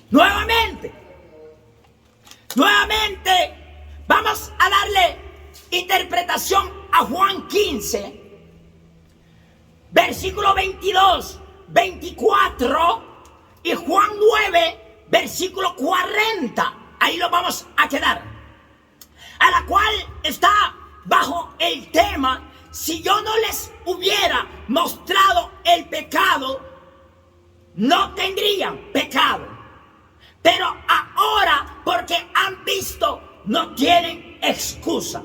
Nuevamente vamos a darle interpretación a Juan 15, versículo 22, 24 y Juan 9, versículo 40. Ahí lo vamos a quedar. A la cual está bajo el tema: si yo no les hubiera mostrado el pecado, no tendrían pecado. Pero ahora, porque han visto, no tienen excusa.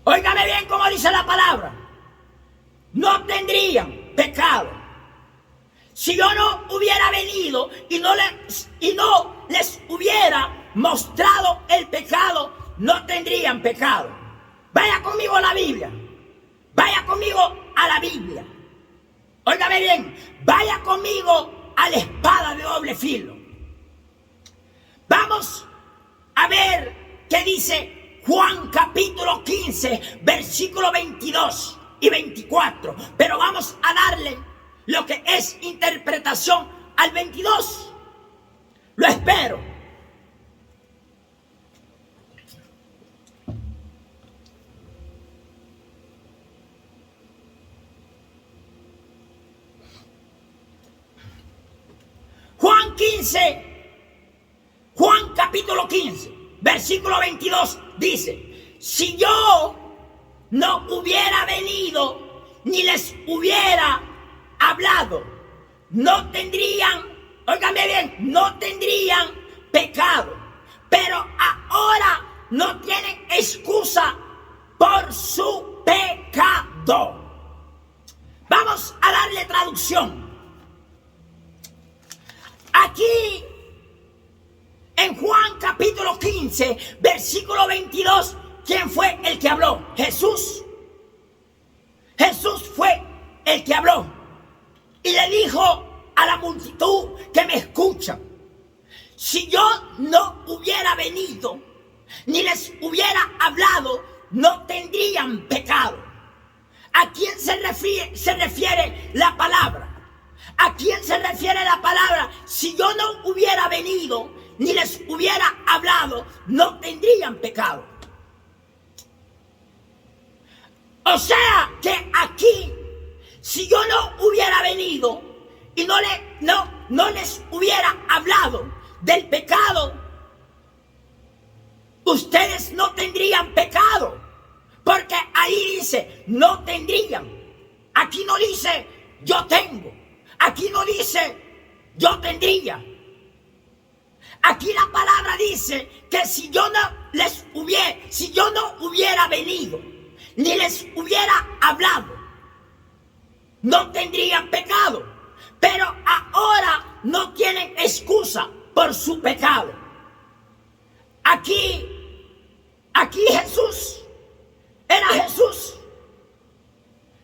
Óigame bien cómo dice la palabra. No tendrían pecado. Si yo no hubiera venido y no les hubiera mostrado el pecado, no tendrían pecado. Vaya conmigo a la Biblia. Vaya conmigo a la Biblia. Óigame bien, vaya conmigo a la espada de doble filo. Vamos a ver qué dice Juan capítulo 15, versículo 22 y 24. Pero vamos a darle lo que es interpretación al 22. Lo espero. Juan capítulo 15, versículo 22 dice: si yo no hubiera venido ni les hubiera hablado, no tendrían, óigame bien, no tendrían pecado. Pero ahora no tienen excusa por su pecado. Vamos a darle traducción. Aquí, en Juan capítulo 15, versículo 22, ¿quién fue el que habló? Jesús. Jesús fue el que habló. Y le dijo a la multitud que me escucha: si yo no hubiera venido, ni les hubiera hablado, no tendrían pecado. ¿A quién se refiere la palabra? ¿A quién se refiere la palabra? Si yo no hubiera venido, ni les hubiera hablado, no tendrían pecado. O sea que aquí, si yo no hubiera venido y no les hubiera hablado del pecado, ustedes no tendrían pecado. Porque ahí dice, no tendrían. Aquí no dice, yo tengo. Aquí no dice, yo tendría. Aquí la palabra dice que si yo no hubiera venido, ni les hubiera hablado, no tendrían pecado. Pero ahora no tienen excusa por su pecado. Aquí Jesús, era Jesús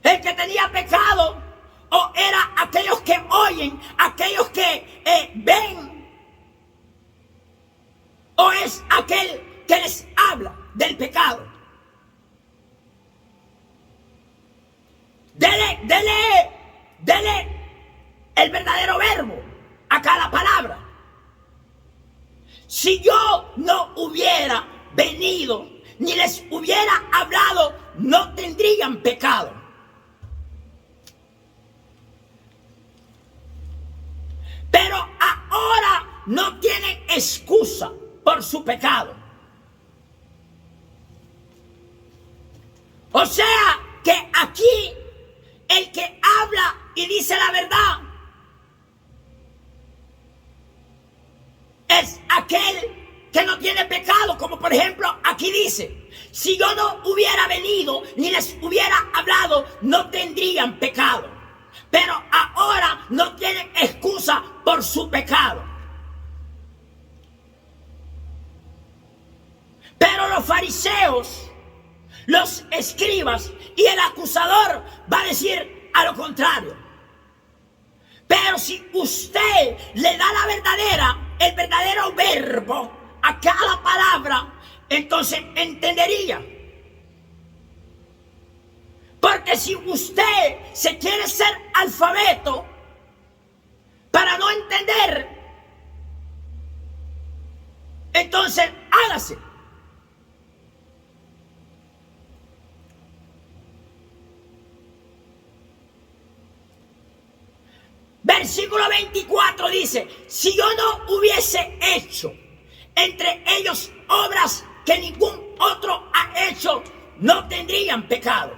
el que tenía pecado, o era aquellos que oyen, aquellos que ven, o es aquel que les habla del pecado. Dele el verdadero verbo a cada palabra. Si yo no hubiera venido, ni les hubiera hablado, no tendrían pecado. Pero ahora no tienen excusa por su pecado. O sea que aquí el que habla y dice la verdad es aquel que no tiene pecado. Como por ejemplo aquí dice, si yo no hubiera venido ni les hubiera hablado, no tendrían pecado. Pero ahora no tienen excusa por su pecado. Pero los fariseos, los escribas y el acusador va a decir a lo contrario. Pero si usted le da el verdadero verbo a cada palabra, entonces entendería. Porque si usted se quiere ser alfabeto, no entender, entonces hágase. Versículo 24 dice: si yo no hubiese hecho entre ellos obras que ningún otro ha hecho, no tendrían pecado.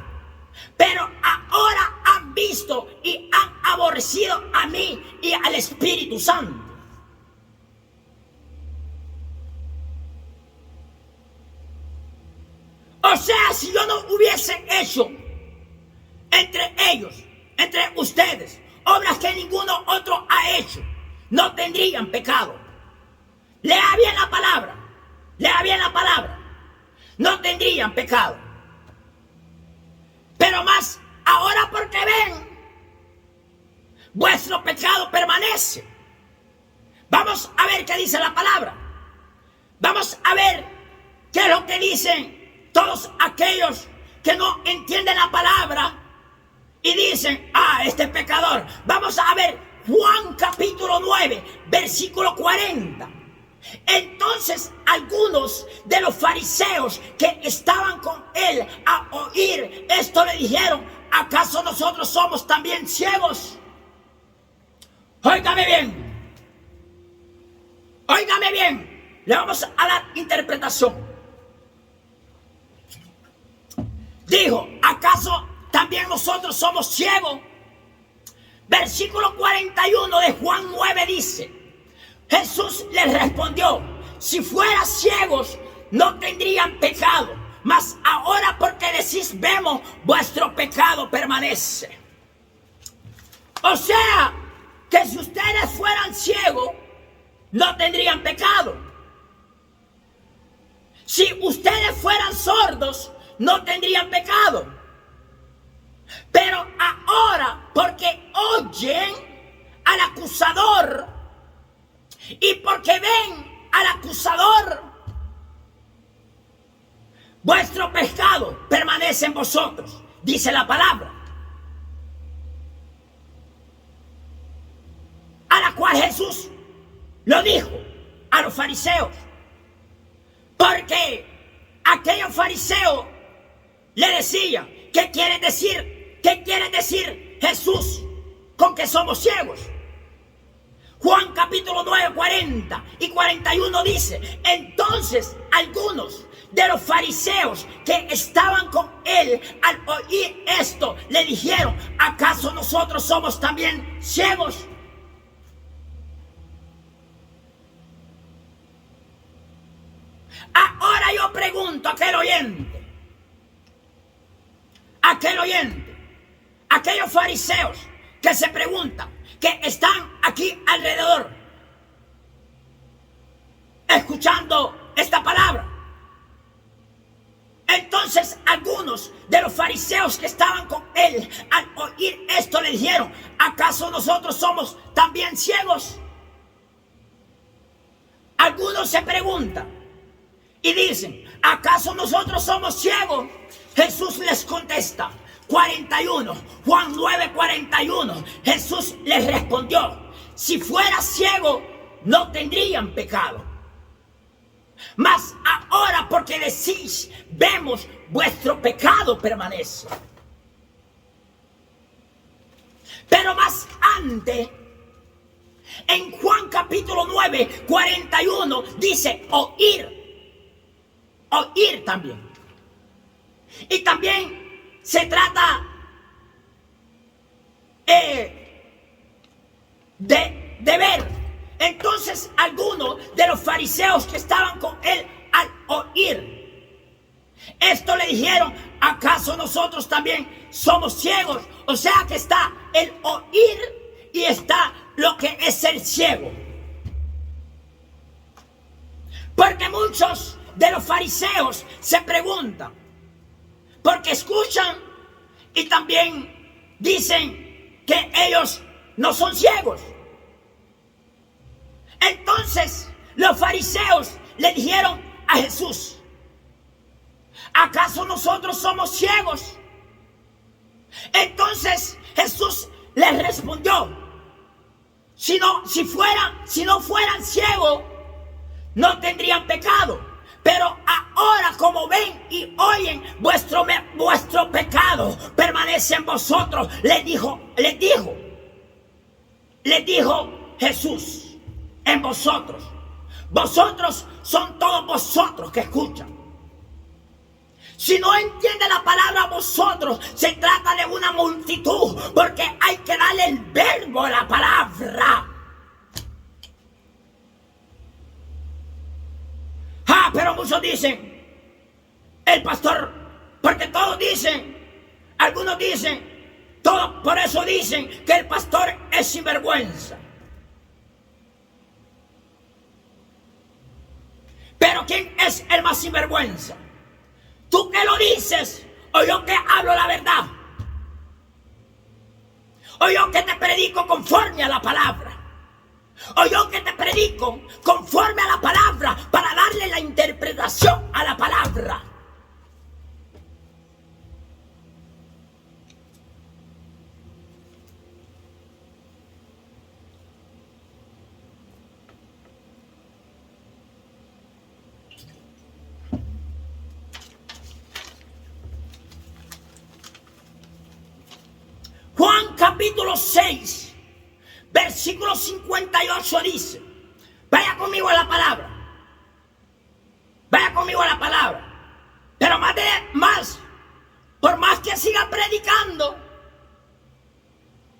Pero ahora han visto y han aborrecido a mí y al Espíritu Santo. O sea, si yo no hubiese hecho entre ellos, entre ustedes, obras que ninguno otro ha hecho, no tendrían pecado. Lea bien la palabra. Lea bien la palabra. No tendrían pecado. Pero más ahora, porque ven, vuestro pecado permanece. Vamos a ver qué dice la palabra. Vamos a ver qué es lo que dicen todos aquellos que no entienden la palabra y dicen: este es pecador. Vamos a ver Juan capítulo 9, versículo 40. Entonces algunos de los fariseos que estaban con él a oír esto le dijeron: ¿acaso nosotros somos también ciegos? Óigame bien. Óigame bien. Le vamos a dar interpretación. Dijo: ¿acaso también nosotros somos ciegos? Versículo 41 de Juan 9 dice: Jesús les respondió: si fueran ciegos, no tendrían pecado. Mas ahora, porque decís vemos, vuestro pecado permanece. O sea, que si ustedes fueran ciegos, no tendrían pecado. Si ustedes fueran sordos, no tendrían pecado. Pero ahora, porque oyen al acusador y porque ven al acusador, vuestro pecado permanece en vosotros, dice la palabra. A la cual Jesús lo dijo a los fariseos, porque aquellos fariseos le decían: ¿qué quiere decir? ¿Qué quiere decir Jesús con que somos ciegos? Juan capítulo 9, 40 y 41 dice: entonces algunos de los fariseos que estaban con él al oír esto le dijeron: ¿acaso nosotros somos también ciegos? Ahora yo pregunto a aquel oyente, aquellos fariseos que se preguntan, que están aquí alrededor, escuchando esta palabra. Entonces algunos de los fariseos que estaban con él al oír esto le dijeron: ¿acaso nosotros somos también ciegos? Algunos se preguntan y dicen: ¿acaso nosotros somos ciegos? Jesús les contesta, 41, Juan 9, 41. Jesús les respondió: si fuera ciego, no tendrían pecado. Mas ahora, porque decís vemos, vuestro pecado permanece. Pero más antes, en Juan capítulo 9, 41, dice oír también. Y también se trata de ver. Entonces algunos de los fariseos que estaban con él al oír esto le dijeron: ¿acaso nosotros también somos ciegos? O sea que está el oír y está lo que es el ciego. Porque muchos de los fariseos se preguntan, porque escuchan y también dicen que ellos no son ciegos. Entonces los fariseos le dijeron a Jesús: ¿acaso nosotros somos ciegos? Entonces Jesús les respondió: Si no fueran ciegos, no tendrían pecado. Pero ahora, como ven y oyen, vuestro pecado permanece en vosotros. Les dijo Jesús, en vosotros. Vosotros son todos vosotros que escuchan. Si no entiende la palabra vosotros, se trata de una multitud, porque hay que darle el verbo a la palabra. Pero muchos dicen, el pastor, porque todos dicen, algunos dicen, todos por eso dicen que el pastor es sinvergüenza. Pero ¿quién es el más sinvergüenza? ¿Tú que lo dices o yo que hablo la verdad? ¿O yo que te predico conforme a la palabra? ¿O yo que te predico conforme a la palabra para darle la interpretación a la palabra? Juan capítulo 6. Versículo 58 dice, vaya conmigo a la palabra, pero por más que siga predicando,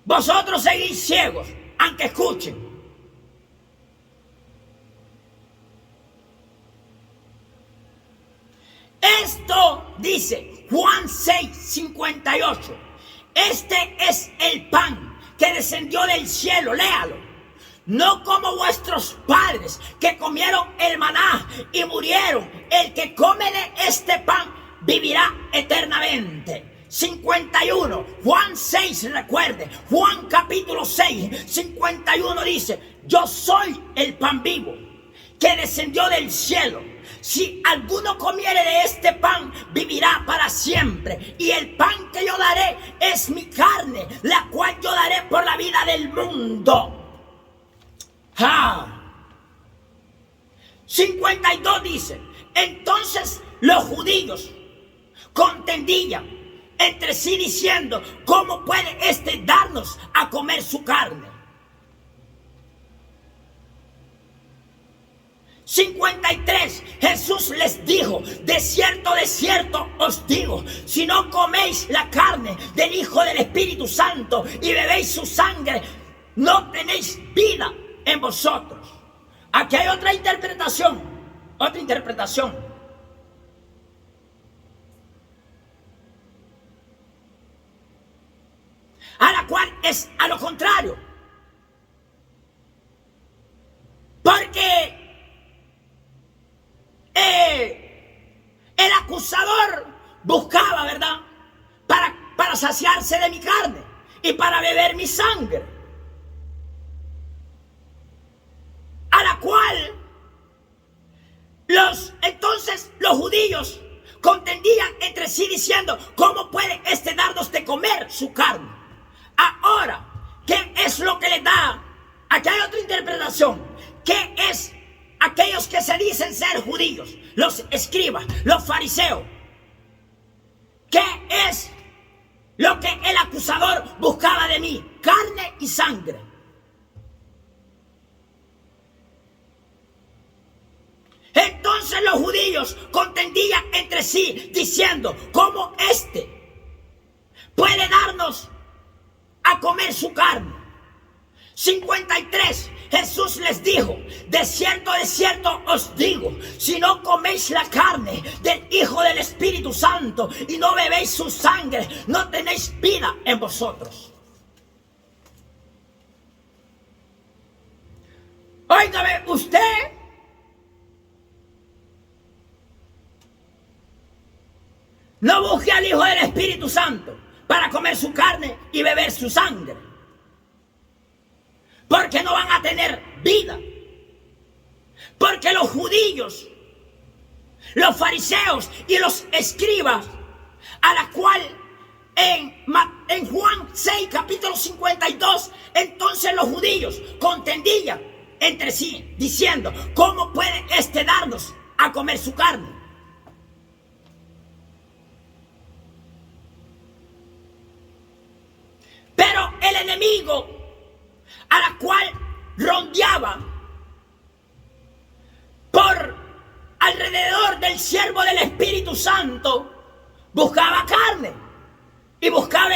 vosotros seguís ciegos, aunque escuchen. Esto dice Juan 6, 58, este es el pan que descendió del cielo, léalo. No como vuestros padres que comieron el maná y murieron. El que come de este pan vivirá eternamente. 51, Juan 6, recuerde, Juan capítulo 6, 51 dice, yo soy el pan vivo que descendió del cielo. Si alguno comiere de este pan, vivirá para siempre. Y el pan que yo daré es mi carne, la cual yo daré por la vida del mundo. 52 dice, entonces los judíos contendían entre sí diciendo, ¿cómo puede este darnos a comer su carne? 53, Jesús les dijo, de cierto os digo, si no coméis la carne del Hijo del Espíritu Santo y bebéis su sangre, no tenéis vida en vosotros. Aquí hay otra interpretación, a la cual es a lo contrario, porque el acusador buscaba, ¿verdad?, para saciarse de mi carne y para beber mi sangre, a la cual entonces los judíos contendían entre sí diciendo, ¿cómo puede este darnos de comer su carne? Ahora, ¿qué es lo que le da? Aquí hay otra interpretación. ¿Qué es aquellos que se dicen ser judíos, los escribas, los fariseos? ¿Qué es lo que el acusador buscaba de mí? Carne y sangre. Entonces los judíos contendían entre sí diciendo, ¿cómo este puede darnos a comer su carne? 53, Jesús les dijo, de cierto os digo, si no coméis la carne del Hijo del Espíritu Santo y no bebéis su sangre, no tenéis vida en vosotros. Óigame, usted no busque al Hijo del Espíritu Santo para comer su carne y beber su sangre, porque no van a tener vida. Porque los judíos, los fariseos y los escribas, a la cual en en Juan 6, capítulo 52, entonces los judíos contendían entre sí, diciendo: ¿cómo puede darnos a comer su carne? Pero el enemigo, a la cual rondeaba por alrededor del siervo del Espíritu Santo, buscaba carne y buscaba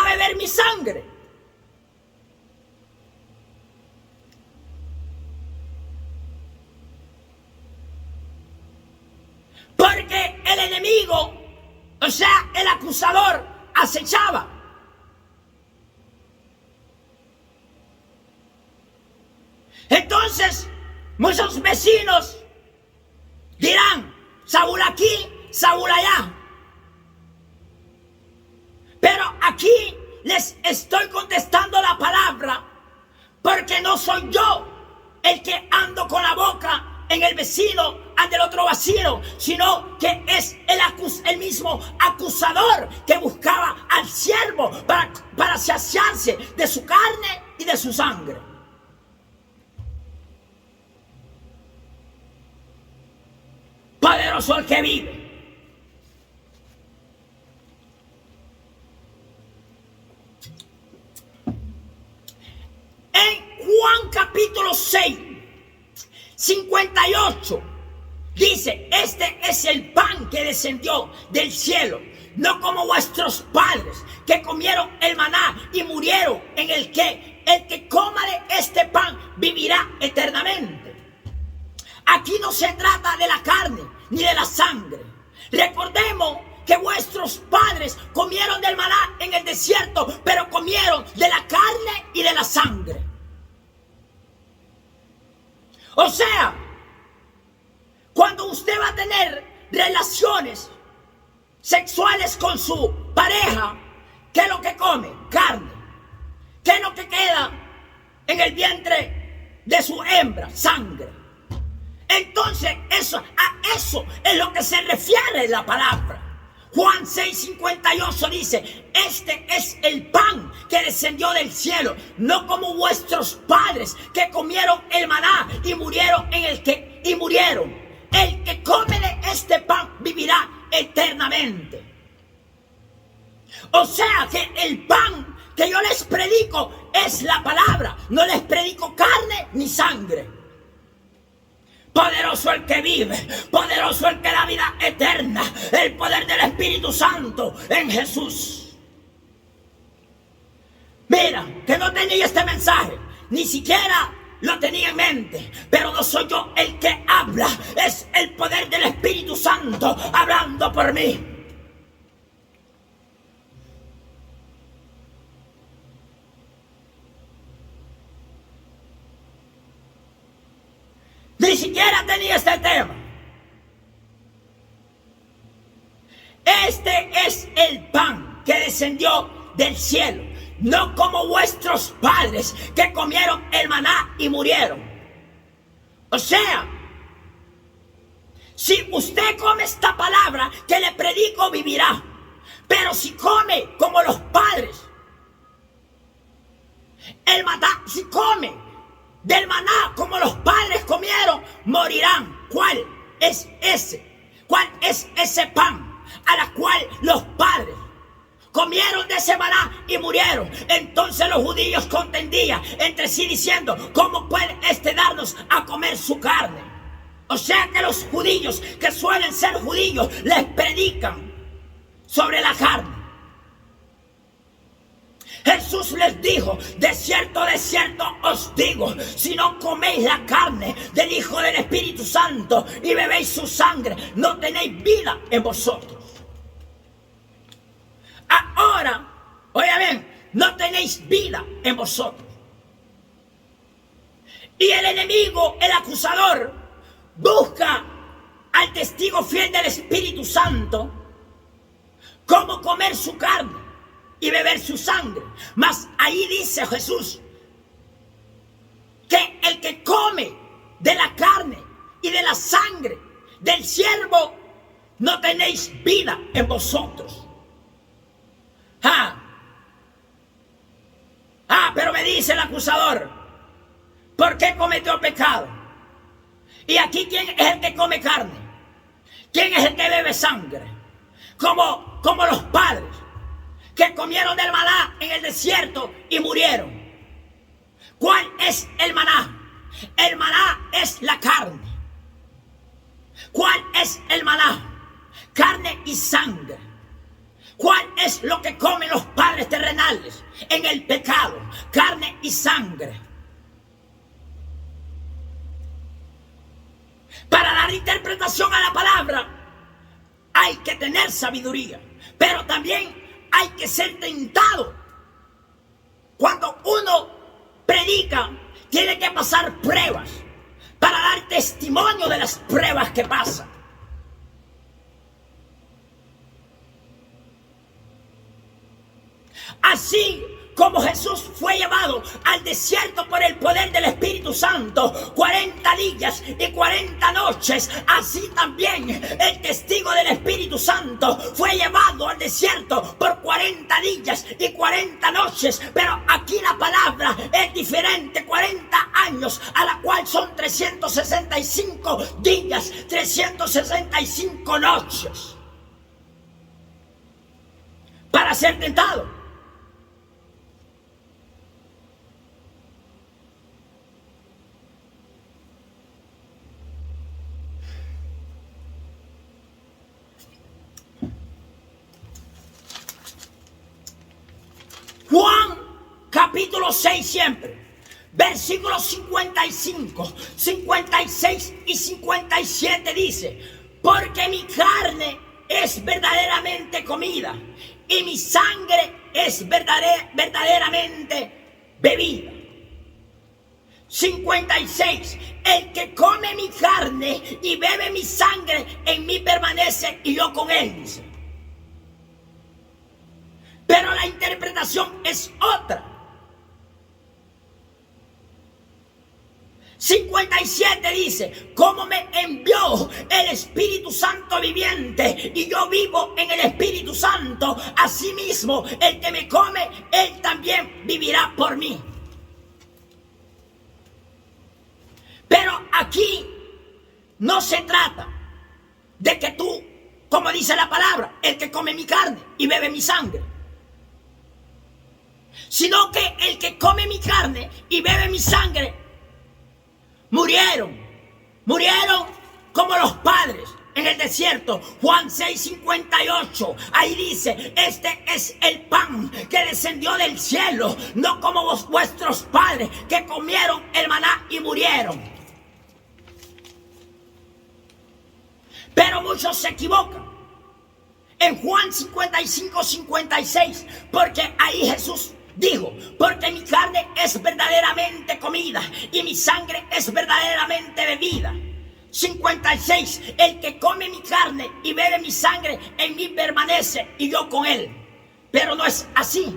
beber mi sangre. Porque el enemigo, o sea, el acusador, acechaba. Entonces, muchos vecinos dirán: Saúl aquí, Saúl allá. Pero aquí les estoy contestando la palabra, porque no soy yo el que ando con la boca en el vecino ante el otro vecino, sino que es el mismo acusador que buscaba al siervo para saciarse de su carne y de su sangre. Poderoso el que vive. En Juan capítulo 6, 58, dice: este es el pan que descendió del cielo, no como vuestros padres que comieron el maná y murieron, en el que coma de este pan vivirá eternamente. Aquí no se trata de la carne ni de la sangre. Recordemos que vuestros padres comieron del maná en el desierto, pero comieron de la carne y de la sangre. O sea, cuando usted va a tener relaciones sexuales con su pareja, ¿qué es lo que come? Carne. ¿Qué es lo que queda en el vientre de su hembra? Sangre. Entonces, a eso es lo que se refiere la palabra. Juan 6:58 dice: este es el pan que descendió del cielo, no como vuestros padres que comieron el maná y murieron murieron. El que come de este pan vivirá eternamente. O sea que el pan que yo les predico es la palabra, no les predico carne ni sangre. Poderoso el que vive, poderoso el que da vida eterna, el poder del Espíritu Santo en Jesús. Mira, que no tenía este mensaje, ni siquiera lo tenía en mente, pero no soy yo el que habla, es el poder del Espíritu Santo hablando por mí. Ni siquiera tenía este tema. Este es el pan que descendió del cielo, no como vuestros padres que comieron el maná y murieron. O sea, si usted come esta palabra que le predico, vivirá. Pero si come como los padres, si come del maná como los padres comieron, morirán. ¿Cuál es ese? ¿Cuál es ese pan a la cual los padres comieron de ese maná y murieron? Entonces los judíos contendían entre sí diciendo: ¿cómo puede darnos a comer su carne? O sea que los judíos, que suelen ser judíos, les predican sobre la carne. Jesús les dijo: de cierto os digo, si no coméis la carne del Hijo del Espíritu Santo y bebéis su sangre, no tenéis vida en vosotros. Ahora, oigan bien, no tenéis vida en vosotros. Y el enemigo, el acusador, busca al testigo fiel del Espíritu Santo cómo comer su carne y beber su sangre. Mas ahí dice Jesús que el que come de la carne y de la sangre del siervo, no tenéis vida en vosotros. dice el acusador, ¿por qué cometió pecado? Y aquí, ¿quién es el que come carne? ¿Quién es el que bebe sangre? Como los padres que comieron del maná en el desierto y murieron. ¿Cuál es el maná? El maná es la carne. ¿Cuál es el maná? Carne y sangre. ¿Cuál es lo que comen los padres terrenales en el pecado? Carne y sangre. Para dar interpretación a la palabra hay que tener sabiduría, pero también hay que ser tentado. Cuando uno predica, tiene que pasar pruebas para dar testimonio de las pruebas que pasan. Así como Jesús fue llevado al desierto por el poder del Espíritu Santo, 40 días y 40 noches, así también el testigo del Espíritu Santo fue llevado al desierto por 40 días y 40 noches. Pero aquí la palabra es diferente, 40 años, a la cual son 365 días, 365 noches, para ser tentado. Juan capítulo 6 siempre, versículos 55, 56 y 57 dice: porque mi carne es verdaderamente comida y mi sangre es verdaderamente bebida. 56, el que come mi carne y bebe mi sangre en mí permanece y yo con él, dice. Pero la interpretación es otra. 57 dice: como me envió el Espíritu Santo viviente y yo vivo en el Espíritu Santo, asimismo el que me come, él también vivirá por mí. Pero aquí no se trata de que tú, como dice la palabra, el que come mi carne y bebe mi sangre, sino que el que come mi carne y bebe mi sangre murieron como los padres en el desierto. Juan 6:58, ahí dice: este es el pan que descendió del cielo, no como vuestros padres que comieron el maná y murieron. Pero muchos se equivocan en Juan 55:56, porque ahí Jesús dijo: porque mi carne es verdaderamente comida y mi sangre es verdaderamente bebida. 56, el que come mi carne y bebe mi sangre en mí permanece y yo con él. Pero no es así.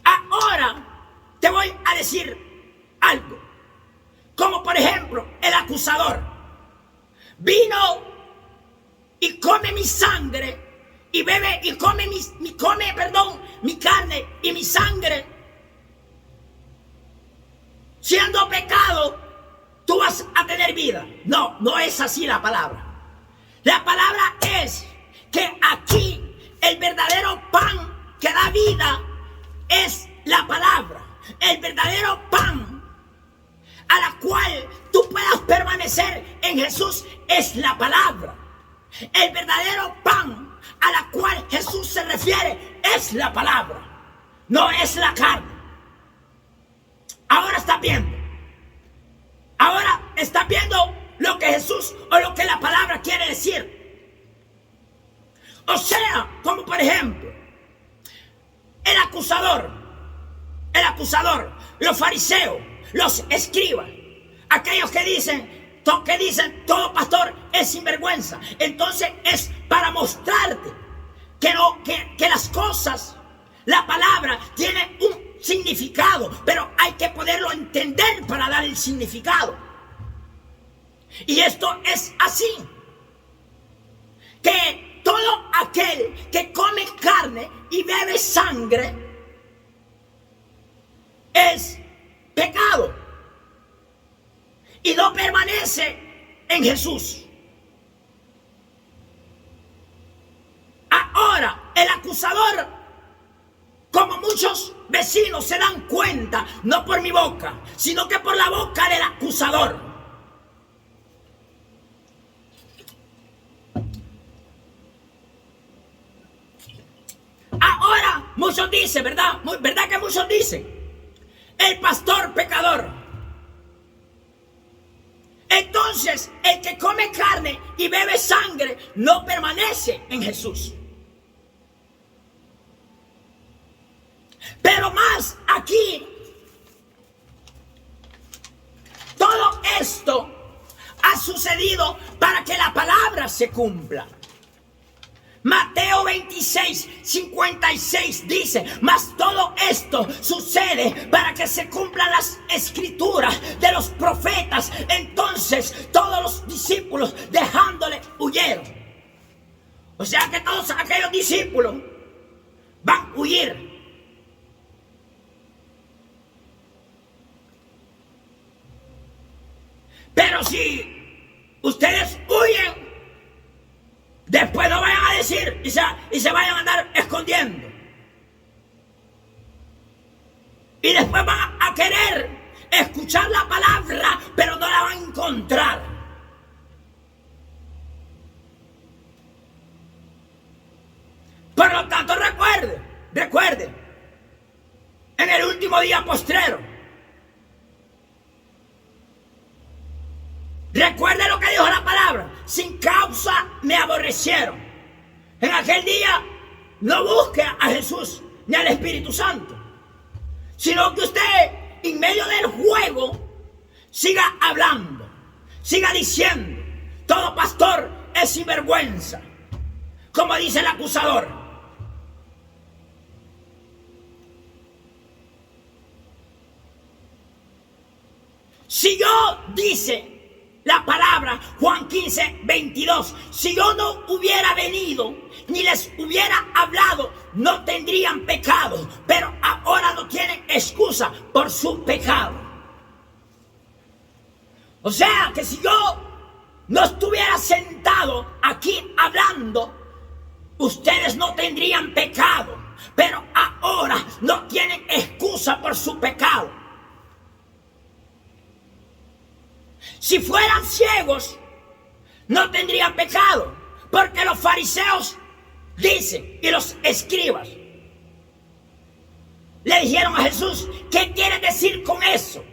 Ahora te voy a decir algo. Como por ejemplo, el acusador vino y come mi sangre y bebe y come mi carne y mi sangre. Siendo pecado, tú vas a tener vida. No, no es así la palabra. La palabra es que aquí el verdadero pan que da vida es la palabra. El verdadero pan a la cual tú puedas permanecer en Jesús es la palabra. El verdadero pan a la cual Jesús se refiere es la palabra, no es la carne. Ahora está viendo. Ahora está viendo lo que Jesús o lo que la palabra quiere decir. O sea, como por ejemplo, el acusador, los fariseos, los escribas, aquellos que dicen todo pastor es sinvergüenza. Entonces es para mostrarte que las cosas, la palabra tiene un significado, pero hay que poderlo entender para dar el significado. Y esto es así, que todo aquel que come carne y bebe sangre es pecado y no permanece en Jesús. Ahora, el acusador, como muchos vecinos se dan cuenta, no por mi boca, sino que por la boca del acusador. Ahora, muchos dicen, ¿verdad? ¿Verdad que muchos dicen? El pastor pecador. Entonces, el que come carne y bebe sangre no permanece en Jesús. Pero más aquí, todo esto ha sucedido para que la palabra se cumpla. Mateo 26, 56 dice: mas todo esto sucede para que se cumplan las escrituras de los profetas. Entonces todos los discípulos, dejándole, huyeron. O sea que todos aquellos discípulos van a huir. Pero si ustedes huyen, después no vayan a decir y se vayan a andar escondiendo. Y después van a querer escuchar la palabra, pero no la van a encontrar. Por lo tanto, recuerde, en el último día postrero, recuerde lo que dijo la palabra: sin causa me aborrecieron. En aquel día no busque a Jesús ni al Espíritu Santo, sino que usted, en medio del juego, siga hablando, siga diciendo: todo pastor es sinvergüenza, como dice el acusador. Si yo, dice la palabra, Juan 15, 22, si yo no hubiera venido ni les hubiera hablado, no tendrían pecado, pero ahora no tienen excusa por su pecado. O sea que si yo no estuviera sentado aquí hablando, ustedes no tendrían pecado, pero ahora no tienen excusa por su pecado. Si fueran ciegos, no tendrían pecado, porque los fariseos dicen, y los escribas le dijeron a Jesús: ¿qué quieres decir con eso?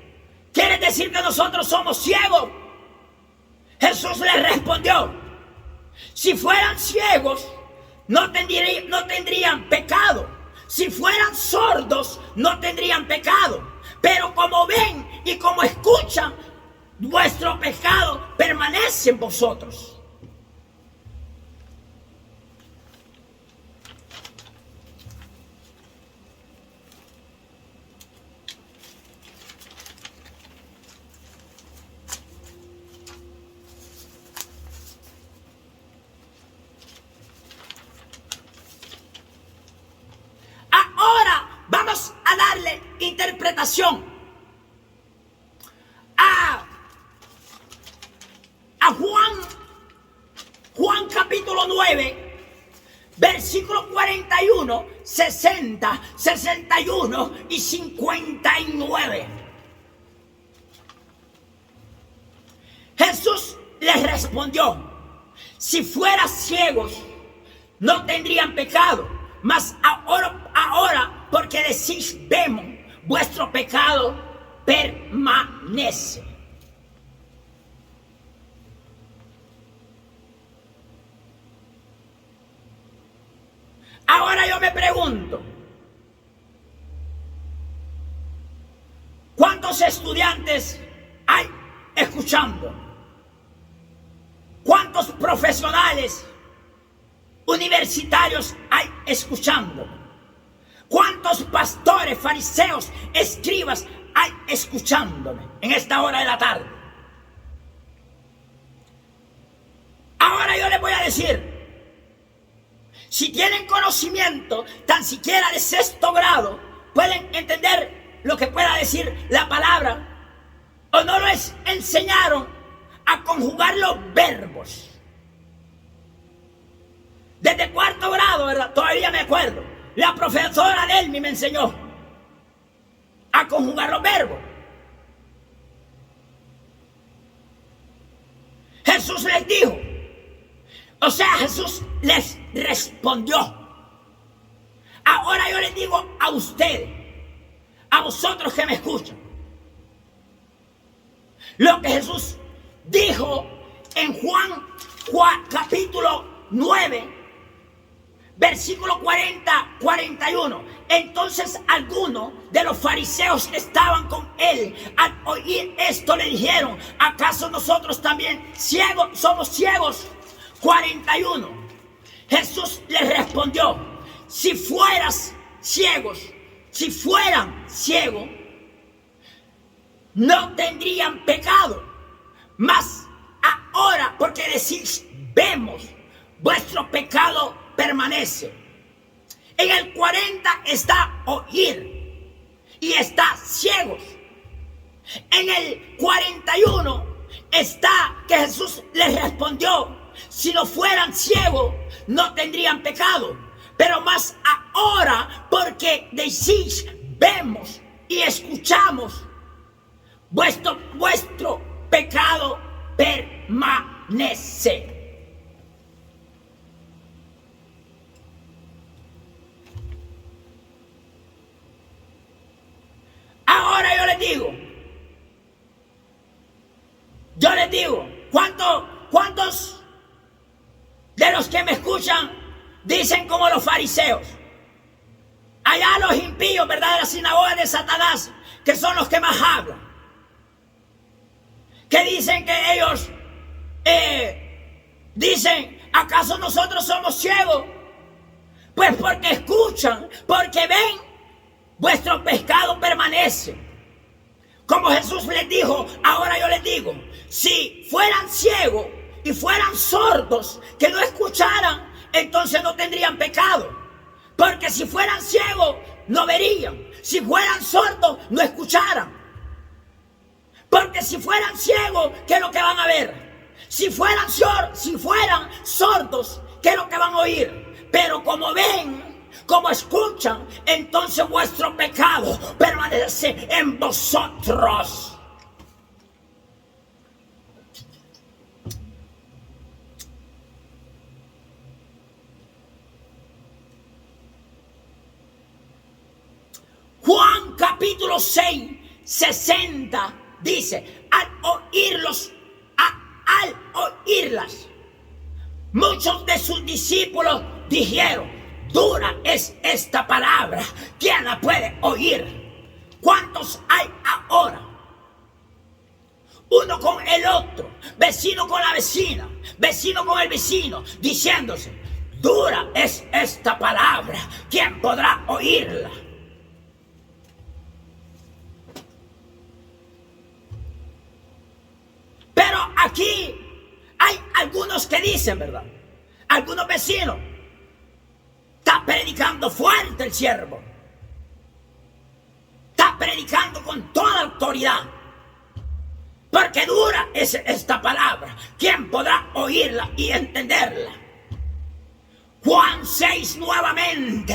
¿Quieres decir que nosotros somos ciegos? Jesús les respondió: si fueran ciegos, no tendrían pecado. Si fueran sordos, no tendrían pecado. Pero como ven y como escuchan, vuestro pecado permanece en vosotros. Ahora vamos a darle interpretación a Juan capítulo 9, versículos 41, 60, 61 y 59. Jesús les respondió: si fueran ciegos, no tendrían pecado, mas ahora porque decís vemos, vuestro pecado permanece. Ahora yo me pregunto, ¿cuántos estudiantes hay escuchando? ¿Cuántos profesionales universitarios hay escuchando? ¿Cuántos pastores, fariseos, escribas hay escuchándome en esta hora de la tarde? Ahora yo les voy a decir, si tienen conocimiento tan siquiera de 6º grado, pueden entender lo que pueda decir la palabra, o no les enseñaron a conjugar los verbos. Desde cuarto grado, ¿verdad? Todavía me acuerdo. La profesora Delmi me enseñó a conjugar los verbos. Jesús les dijo, o sea, Jesús les respondió. Ahora yo les digo a ustedes, a vosotros que me escuchan, lo que Jesús dijo en Juan capítulo 9, versículo 40-41. Entonces algunos de los fariseos que estaban con él, al oír esto, le dijeron, ¿acaso nosotros también somos ciegos? 41. Jesús les respondió, si fueran ciegos, no tendrían pecado. Mas ahora, porque decís, vemos, vuestro pecado permanece. En el 40 está oír y está ciegos. En el 41 está que Jesús les respondió, si no fueran ciegos no tendrían pecado. Pero más ahora, porque decís, vemos y escuchamos, vuestro pecado permanece. Ahora yo les digo, ¿cuántos de los que me escuchan dicen como los fariseos? Allá los impíos, ¿verdad? De la sinagoga de Satanás, que son los que más hablan, que dicen que ellos dicen, ¿acaso nosotros somos ciegos? Pues porque escuchan, porque ven, vuestro pecado permanece. Como Jesús les dijo, ahora yo les digo, si fueran ciegos y fueran sordos, que no escucharan, entonces no tendrían pecado. Porque si fueran ciegos, no verían. Si fueran sordos, no escucharan. Porque si fueran ciegos, ¿qué es lo que van a ver? Si fueran sordos, ¿qué es lo que van a oír? Pero como ven, como escuchan, entonces vuestro pecado permanece en vosotros. Juan capítulo 6, 60 dice, al oírlas, muchos de sus discípulos dijeron, dura es esta palabra, ¿quién la puede oír? ¿Cuántos hay ahora? Uno con el otro, vecino con la vecina, vecino con el vecino, diciéndose, dura es esta palabra, ¿quién podrá oírla? Pero aquí hay algunos que dicen, ¿verdad? Algunos vecinos, está predicando fuerte el siervo, está predicando con toda autoridad, porque dura es esta palabra, ¿quién podrá oírla y entenderla? Juan 6 nuevamente,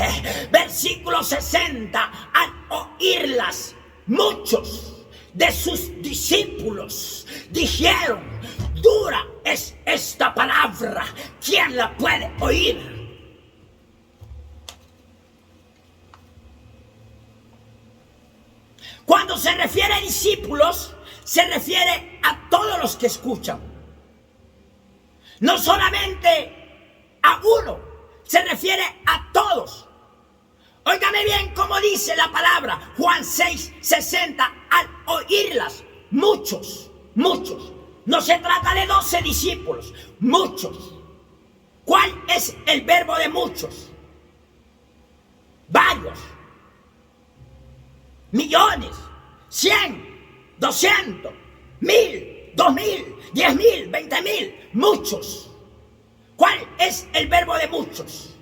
versículo 60, al oírlas, muchos de sus discípulos dijeron, dura es esta palabra, ¿quién la puede oír? Cuando se refiere a discípulos, se refiere a todos los que escuchan. No solamente a uno, se refiere a todos. Óigame bien cómo dice la palabra, Juan 6, 60, al oírlas, muchos. No se trata de 12 discípulos, muchos. ¿Cuál es el verbo de muchos? Varios. Millones, 100, 200, 1000, 2000, 10,000, 20,000, muchos. ¿Cuál es el verbo de muchos?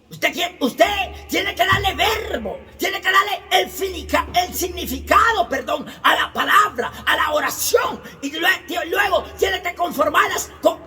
Usted tiene que darle verbo, tiene que darle el significado, a la palabra, a la oración. Y luego tienes que conformarlas con